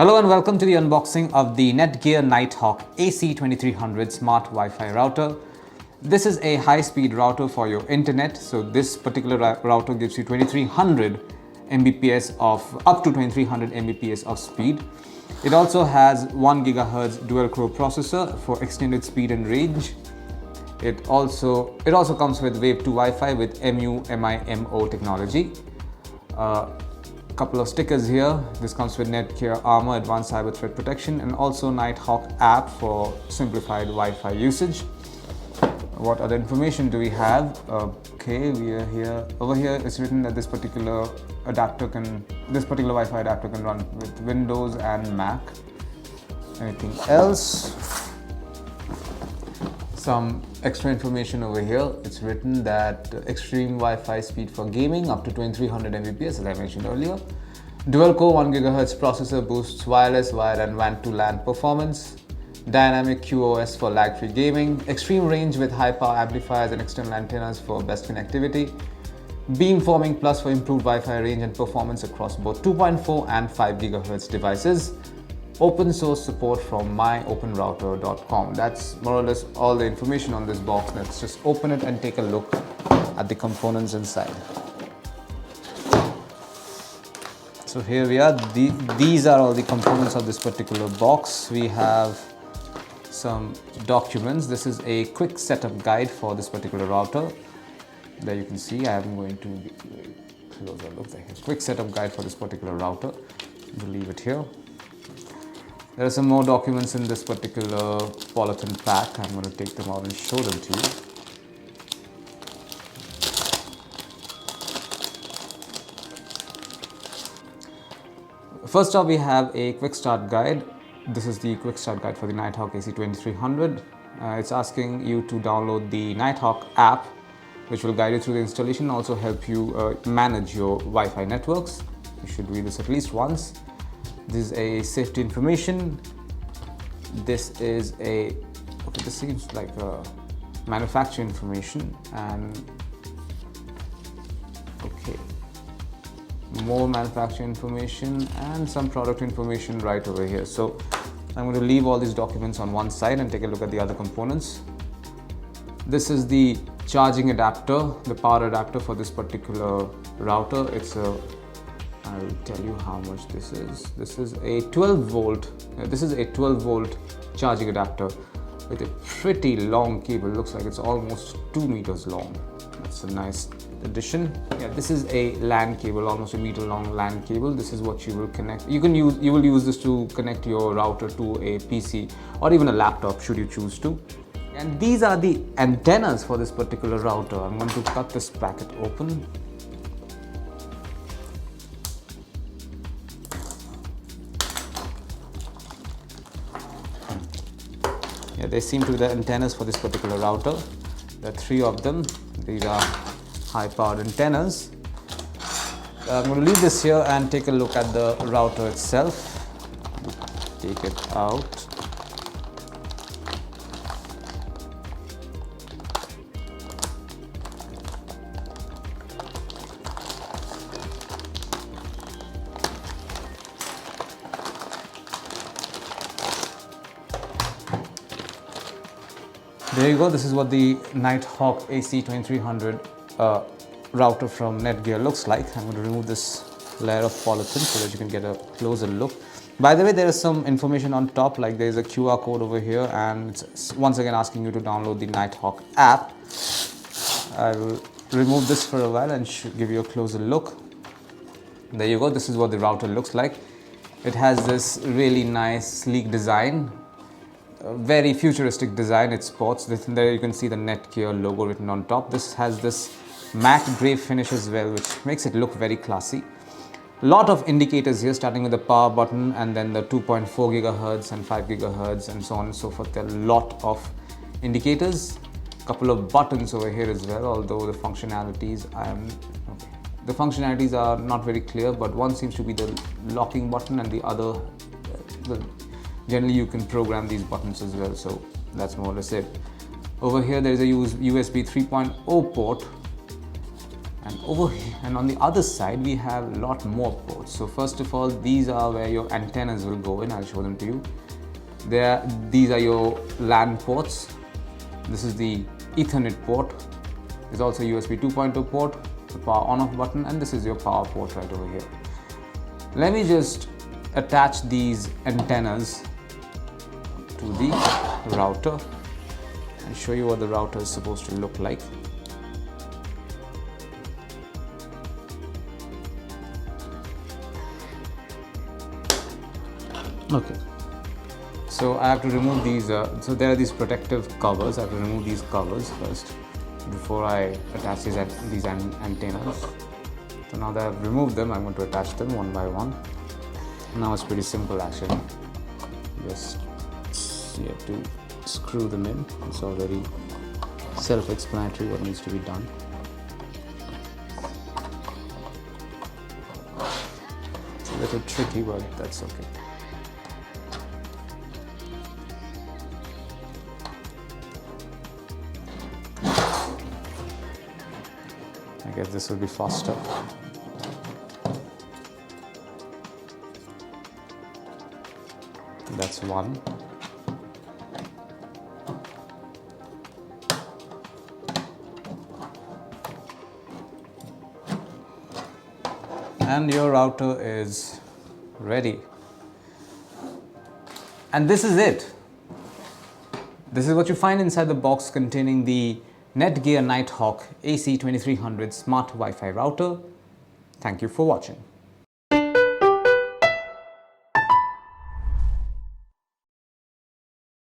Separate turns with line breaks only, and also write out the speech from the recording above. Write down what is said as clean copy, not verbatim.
Hello and welcome to the unboxing of the Netgear Nighthawk AC2300 smart Wi-Fi router. This is a high-speed router for your internet. So this particular router gives you 2300 Mbps up to 2300 Mbps of speed. It also has 1 GHz dual-core processor for extended speed and range. It also comes with Wave 2 Wi-Fi with Mu-Mimo technology. Couple of stickers here. This comes with Netgear Armor Advanced Cyber Threat Protection and also Nighthawk app for simplified Wi-Fi usage. What other information do we have? Okay, we are here. Over here it's written that this particular Wi-Fi adapter can run with Windows and Mac. Anything else? Some extra information over here. It's written that extreme Wi-Fi speed for gaming up to 2300 Mbps, as I mentioned earlier. Dual-core 1 GHz processor boosts wireless, wired and WAN to LAN performance. Dynamic QoS for lag-free gaming. Extreme range with high-power amplifiers and external antennas for best connectivity. Beamforming Plus for improved Wi-Fi range and performance across both 2.4 and 5 GHz devices. Open source support from myopenrouter.com. That's more or less all the information on this box. Let's just open it and take a look at the components inside. So here we are. These are all the components of this particular box. We have some documents. This is a quick setup guide for this particular router. There you can see. I am going to closer look there. Quick setup guide for this particular router. We'll leave it here. There are some more documents in this particular polythene pack. I'm going to take them out and show them to you. First off, we have a quick start guide. This is the quick start guide for the Nighthawk AC2300. It's asking you to download the Nighthawk app, which will guide you through the installation and also help you manage your Wi-Fi networks. You should read this at least once. This is a safety information. This seems like a manufacturer information, and okay, more manufacturer information and some product information right over here. So I'm going to leave all these documents on one side and take a look at the other components. This is the charging adapter, the power adapter for this particular router. I will tell you how much this is. This is a 12 volt charging adapter with a pretty long cable. Looks like it's almost 2 meters long. That's a nice addition. Yeah, this is a LAN cable, almost a meter long LAN cable. This is what you will connect. You will use this to connect your router to a PC or even a laptop should you choose to. And these are the antennas for this particular router. I'm going to cut this packet open. Yeah, they seem to be the antennas for this particular router. There are 3 of them. These are high-powered antennas. I'm going to leave this here and take a look at the router itself. Take it out. There you go. This is what the Nighthawk AC2300 router from Netgear looks like. I'm going to remove this layer of polythene so that you can get a closer look. By the way, there is some information on top, like there is a QR code over here, and it's once again asking you to download the Nighthawk app. I will remove this for a while and give you a closer look. There you go. This is what the router looks like. It has this really nice sleek design. Very futuristic design. It sports. There you can see the Netgear logo written on top. This has this matte gray finish as well, which makes it look very classy. Lot of indicators here, starting with the power button and then the 2.4 GHz and 5 GHz and so on and so forth. There are a lot of indicators. Couple of buttons over here as well, although the functionalities are not very clear, but one seems to be the locking button and the other generally you can program these buttons as well, so that's more or less it. Over here there is a USB 3.0 port And over here, and on the other side, we have a lot more ports. So first of all, these are where your antennas will go in. I'll show them to you. These are your LAN ports. This is the Ethernet port. There's also a USB 2.0 port, the power on-off button, and this is your power port right over here. Let me just attach these antennas to the router and show you what the router is supposed to look like. Okay, so I have to remove these, so there are these protective covers. I have to remove these covers first before I attach these antennas. So now that I've removed them, I'm going to attach them one by one. Now it's pretty simple actually. Just you have to screw them in. It's already self-explanatory what needs to be done. It's a little tricky, but that's okay. I guess this will be faster. That's one. And your router is ready. And this is it. This is what you find inside the box containing the Netgear Nighthawk AC2300 smart Wi-Fi router. Thank you for watching.